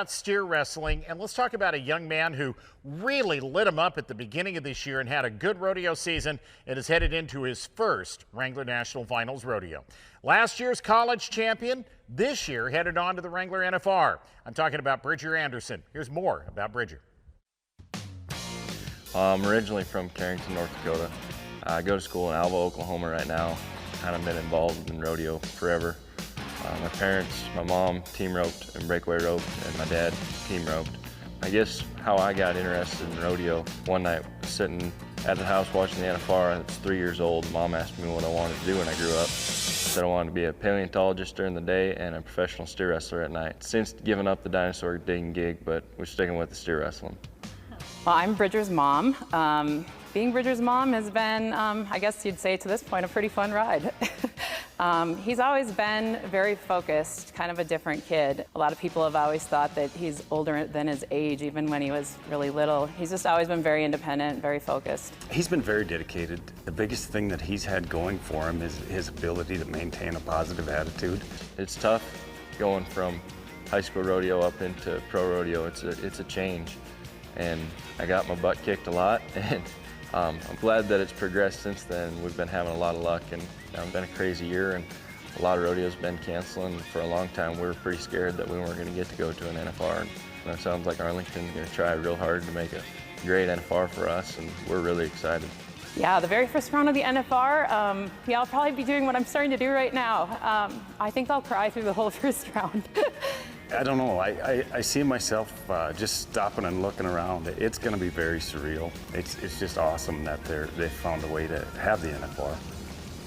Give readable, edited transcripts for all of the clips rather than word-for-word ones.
Steer wrestling, and let's talk about a young man who really lit him up at the beginning of this year and had a good rodeo season and is headed into his first Wrangler National Finals rodeo. Last year's college champion, this year headed on to the Wrangler NFR. I'm talking about Bridger Anderson. Here's more about Bridger. I'm originally from Carrington, North Dakota. I go to school in Alva, Oklahoma right now. Kind of been involved in rodeo forever. My parents, my mom team roped and breakaway roped, and my dad team roped. I guess how I got interested in rodeo, one night sitting at the house watching the NFR. I was 3 years old. Mom asked me what I wanted to do when I grew up. I said I wanted to be a paleontologist during the day and a professional steer wrestler at night. Since giving up the dinosaur digging gig, but we're sticking with the steer wrestling. Well, I'm Bridger's mom. Being Bridger's mom has been, I guess you'd say to this point, a pretty fun ride. He's always been very focused, kind of a different kid. A lot of people have always thought that he's older than his age, even when he was really little. He's just always been very independent, very focused. He's been very dedicated. The biggest thing that he's had going for him is his ability to maintain a positive attitude. It's tough going from high school rodeo up into pro rodeo. It's a change, and I got my butt kicked a lot, and I'm glad that it's progressed since then. We've been having a lot of luck, and it's been a crazy year, and a lot of rodeos been canceling. For a long time, we were pretty scared that we weren't going to get to go to an NFR, and it sounds like Arlington's going to try real hard to make a great NFR for us, and we're really excited. Yeah, the very first round of the NFR, yeah, I'll probably be doing what I'm starting to do right now. I think I'll cry through the whole first round. I don't know, I see myself just stopping and looking around. It's going to be very surreal. It's just awesome that they found a way to have the NFR,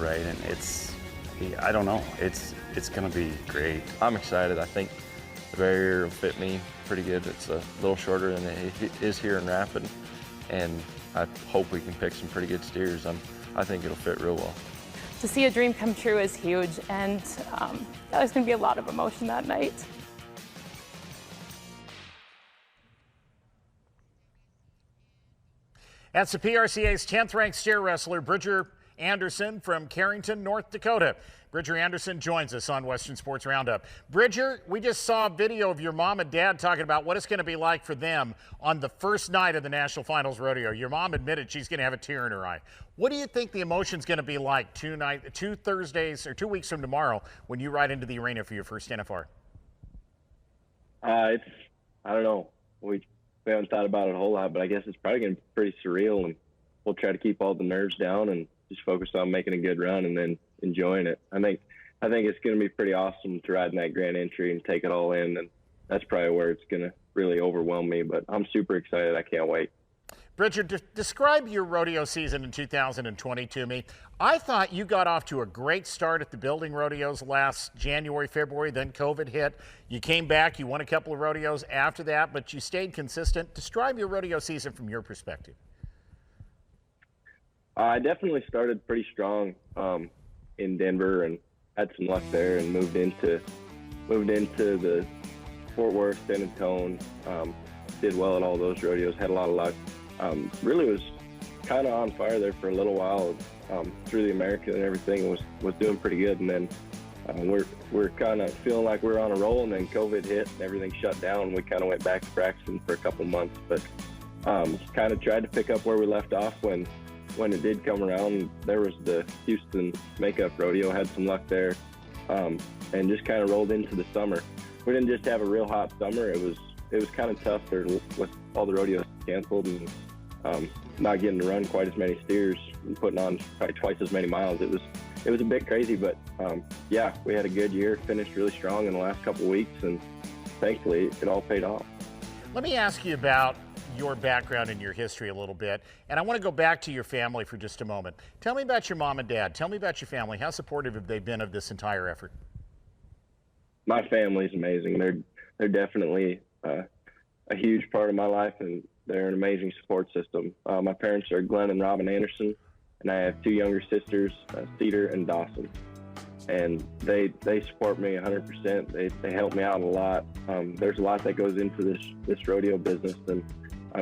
right? And I don't know, it's going to be great. I'm excited. I think the barrier will fit me pretty good. It's a little shorter than it is here in Rapid, and I hope we can pick some pretty good steers. I think it'll fit real well. To see a dream come true is huge, and there's going to be a lot of emotion that night. That's the PRCA's 10th ranked steer wrestler, Bridger Anderson from Carrington, North Dakota. Bridger Anderson joins us on Western Sports Roundup. Bridger, we just saw a video of your mom and dad talking about what it's going to be like for them on the first night of the National Finals Rodeo. Your mom admitted she's going to have a tear in her eye. What do you think the emotion's going to be like 2 Thursdays or 2 weeks from tomorrow when you ride into the arena for your first NFR? I don't know. We haven't thought about it a whole lot, but I guess it's probably going to be pretty surreal, and we'll try to keep all the nerves down and just focus on making a good run and then enjoying it. I think it's going to be pretty awesome to ride in that grand entry and take it all in, and that's probably where it's going to really overwhelm me, but I'm super excited. I can't wait. Bridger, describe your rodeo season in 2020 to me. I thought you got off to a great start at the building rodeos last January, February, then COVID hit. You came back, you won a couple of rodeos after that, but you stayed consistent. Describe your rodeo season from your perspective. I definitely started pretty strong in Denver and had some luck there, and moved into the Fort Worth, San Antonio. Did well at all those rodeos, had a lot of luck. Really was kind of on fire there for a little while through the American and everything. Was doing pretty good, and then we're kind of feeling like we're on a roll, and then COVID hit and everything shut down. We kind of went back to practicing for a couple months, but kind of tried to pick up where we left off when it did come around. There was the Houston Makeup Rodeo, had some luck there, and just kind of rolled into the summer. We didn't just have a real hot summer. It was kind of tough there with all the rodeos canceled and not getting to run quite as many steers and putting on probably twice as many miles. It was a bit crazy, but yeah, we had a good year, finished really strong in the last couple of weeks, and thankfully it all paid off. Let me ask you about your background and your history a little bit, and I want to go back to your family for just a moment. Tell me about your mom and dad. Tell me about your family. How supportive have they been of this entire effort? My family's amazing. They're definitely a huge part of my life, and they're an amazing support system. My parents are Glenn and Robin Anderson, and I have 2 younger sisters, Cedar and Dawson. And they support me 100%. They help me out a lot. There's a lot that goes into this rodeo business, and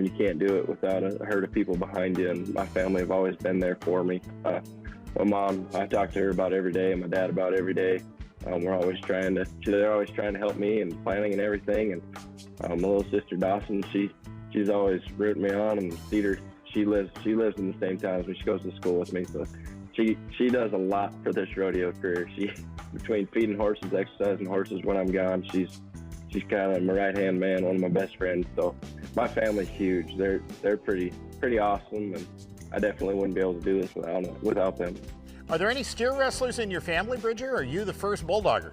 you can't do it without a herd of people behind you, and my family have always been there for me. My mom, I talk to her about every day, and my dad about every day. They're always trying to help me and planning and everything. And my little sister Dawson, she's always rooting me on. And Cedar, she lives in the same town as me. She goes to school with me, so she does a lot for this rodeo career. She, between feeding horses, exercising horses when I'm gone, she's kind of my right-hand man, one of my best friends. So my family's huge. They're pretty awesome, and I definitely wouldn't be able to do this without them. Are there any steer wrestlers in your family, Bridger, or are you the first bulldogger?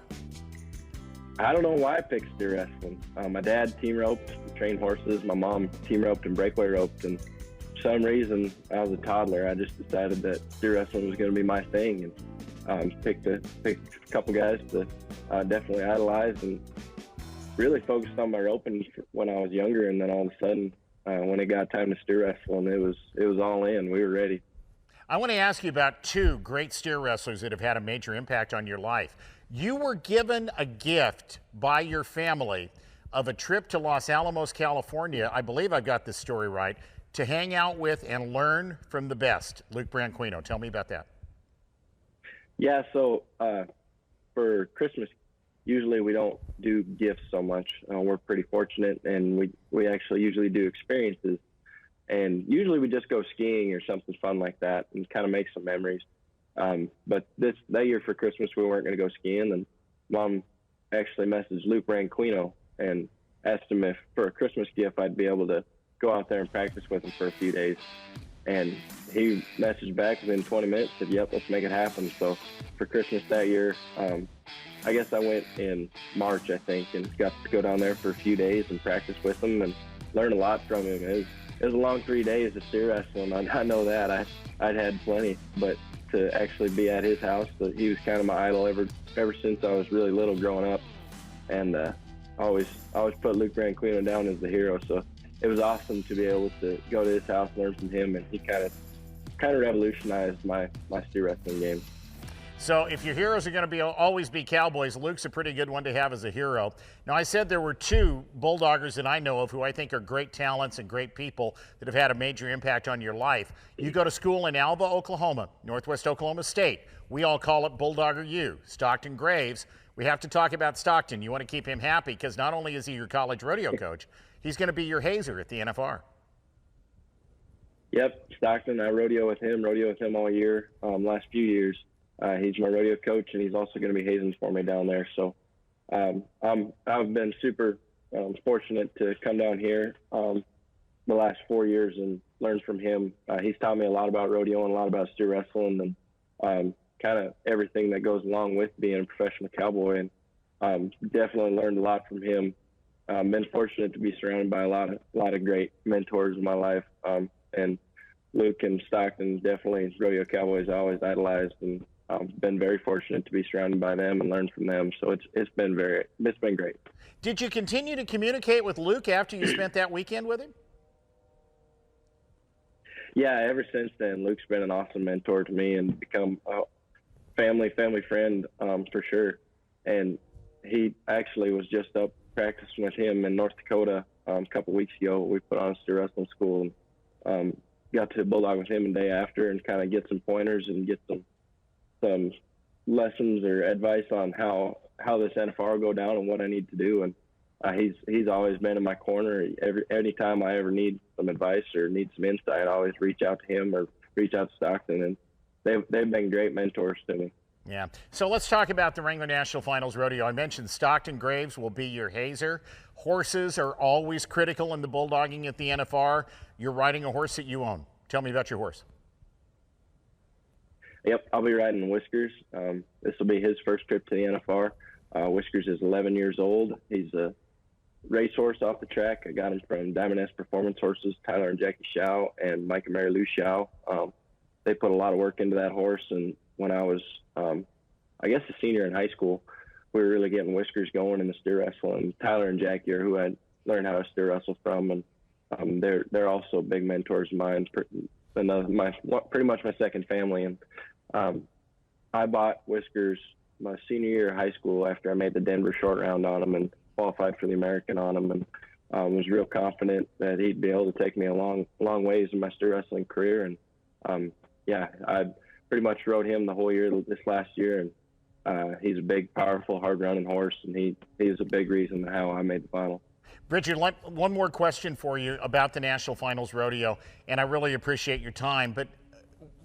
I don't know why I picked steer wrestling. My dad team roped, trained horses. My mom team roped and breakaway roped, and for some reason, I was a toddler. I just decided that steer wrestling was going to be my thing, and picked a couple guys to definitely idolize, and really focused on my roping when I was younger. And then all of a sudden, when it got time to steer wrestling, it was all in. We were ready. I want to ask you about two great steer wrestlers that have had a major impact on your life. You were given a gift by your family of a trip to Los Alamos, California. I believe I've got this story right, to hang out with and learn from the best. Luke Branquinho, tell me about that. Yeah, so for Christmas, usually we don't do gifts so much. We're pretty fortunate, and we actually usually do experiences. And usually we just go skiing or something fun like that and kind of make some memories. But that year for Christmas, we weren't going to go skiing, and Mom actually messaged Luke Branquinho and asked him if for a Christmas gift I'd be able to go out there and practice with him for a few days. And he messaged back within 20 minutes, said, "Yep, let's make it happen." So for Christmas that year, I guess I went in March, I think, and got to go down there for a few days and practice with him and learn a lot from him. It was a long 3 days of steer wrestling. I know that. I'd had plenty, but to actually be at his house, he was kind of my idol ever since I was really little growing up, and always put Luke Branquinho down as the hero. So it was awesome to be able to go to his house, learn from him, and he kind of revolutionized my steer wrestling game. So if your heroes are going to always be cowboys, Luke's a pretty good one to have as a hero. Now, I said there were two bulldoggers that I know of who I think are great talents and great people that have had a major impact on your life. You go to school in Alva, Oklahoma, Northwest Oklahoma State. We all call it Bulldogger U. Stockton Graves. We have to talk about Stockton. You want to keep him happy because not only is he your college rodeo coach, he's going to be your hazer at the NFR. Yep, Stockton. I rodeo with him all year, last few years. He's my rodeo coach, and he's also going to be hazing for me down there. So I've been super fortunate to come down here the last 4 years and learn from him. He's taught me a lot about rodeo and a lot about steer wrestling and kind of everything that goes along with being a professional cowboy. And definitely learned a lot from him. Been fortunate to be surrounded by a lot of great mentors in my life. And Luke and Stockton, definitely rodeo cowboys I always idolized, and been very fortunate to be surrounded by them and learn from them. So it's been great. Did you continue to communicate with Luke after you spent that weekend with him? Yeah, ever since then, Luke's been an awesome mentor to me and become a family friend for sure. And he actually was just up practicing with him in North Dakota a couple weeks ago. We put on a steer wrestling school and got to bulldog with him the day after and kind of get some pointers and get some lessons or advice on how this NFR will go down and what I need to do. And he's always been in my corner. Anytime I ever need some advice or need some insight, I always reach out to him or reach out to Stockton, and they've been great mentors to me. Yeah. So let's talk about the Wrangler National Finals Rodeo. I mentioned Stockton Graves will be your hazer. Horses are always critical in the bulldogging at the NFR. You're riding a horse that you own. Tell me about your horse. Yep, I'll be riding Whiskers. This will be his first trip to the NFR. Whiskers is 11 years old. He's a racehorse off the track. I got him from Diamond S Performance Horses, Tyler and Jackie Shaw, and Mike and Mary Lou Shaw. They put a lot of work into that horse, and when I was, I guess, a senior in high school, we were really getting Whiskers going in the steer wrestling. Tyler and Jackie are who I learned how to steer wrestle from, and they're also big mentors of mine. Pretty much my second family. And I bought Whiskers my senior year of high school after I made the Denver short round on him and qualified for the American on him, and was real confident that he'd be able to take me a long ways in my steer wrestling career. And I pretty much rode him the whole year this last year, He's a big, powerful, hard-running horse, and he's a big reason how I made the final. Bridger, one more question for you about the National Finals Rodeo, and I really appreciate your time, but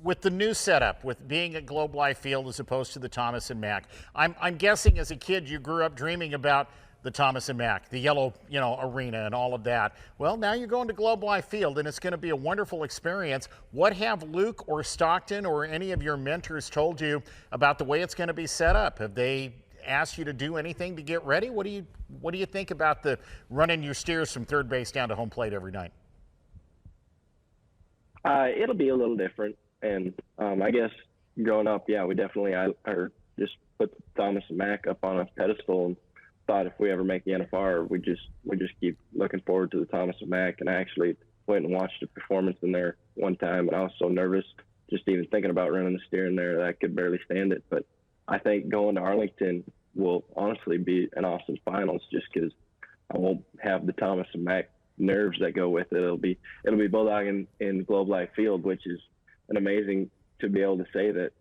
with the new setup, with being at Globe Life Field as opposed to the Thomas and Mack, I'm guessing as a kid you grew up dreaming about the Thomas and Mack, the yellow, arena and all of that. Well, now you're going to Globe Life Field, and it's going to be a wonderful experience. What have Luke or Stockton or any of your mentors told you about the way it's going to be set up? Have they asked you to do anything to get ready? What do you think about the running your steers from third base down to home plate every night? It'll be a little different, and I guess growing up, yeah, we definitely just put Thomas and Mack up on a pedestal and thought if we ever make the NFR, we just keep looking forward to the Thomas and Mack. And I actually went and watched a performance in there one time, and I was so nervous just even thinking about running the steer in there that I could barely stand it. But I think going to Arlington will honestly be an awesome finals, just because I won't have the Thomas and Mack nerves that go with it. It'll be Bulldog in Globe Life Field, which is an amazing to be able to say that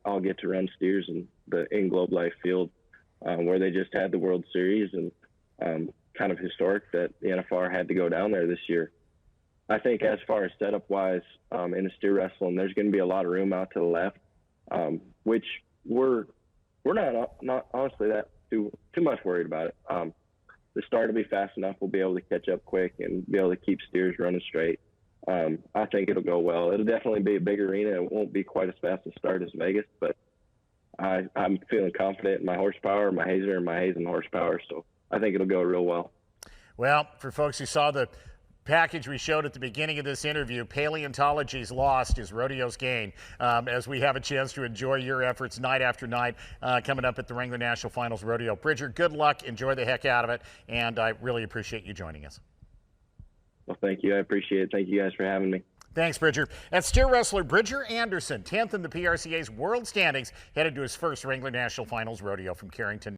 I'll get to run steers in Globe Life Field, where they just had the World Series, and kind of historic that the NFR had to go down there this year. I think as far as setup wise, in the steer wrestling, there's going to be a lot of room out to the left, which we're not honestly that too much worried about it. The start will be fast enough. We'll be able to catch up quick and be able to keep steers running straight. I think it'll go well. It'll definitely be a big arena. It won't be quite as fast a start as Vegas, but I'm feeling confident in my horsepower, my Hazer, and my Hazen horsepower. So I think it'll go real well. Well, for folks who saw the package we showed at the beginning of this interview, paleontology's lost is rodeo's gain, as we have a chance to enjoy your efforts night after night coming up at the Wrangler National Finals Rodeo. Bridger, good luck. Enjoy the heck out of it, and I really appreciate you joining us. Well, thank you. I appreciate it. Thank you guys for having me. Thanks, Bridger. That's steer wrestler Bridger Anderson, 10th in the PRCA's world standings, headed to his first Wrangler National Finals Rodeo from Carrington.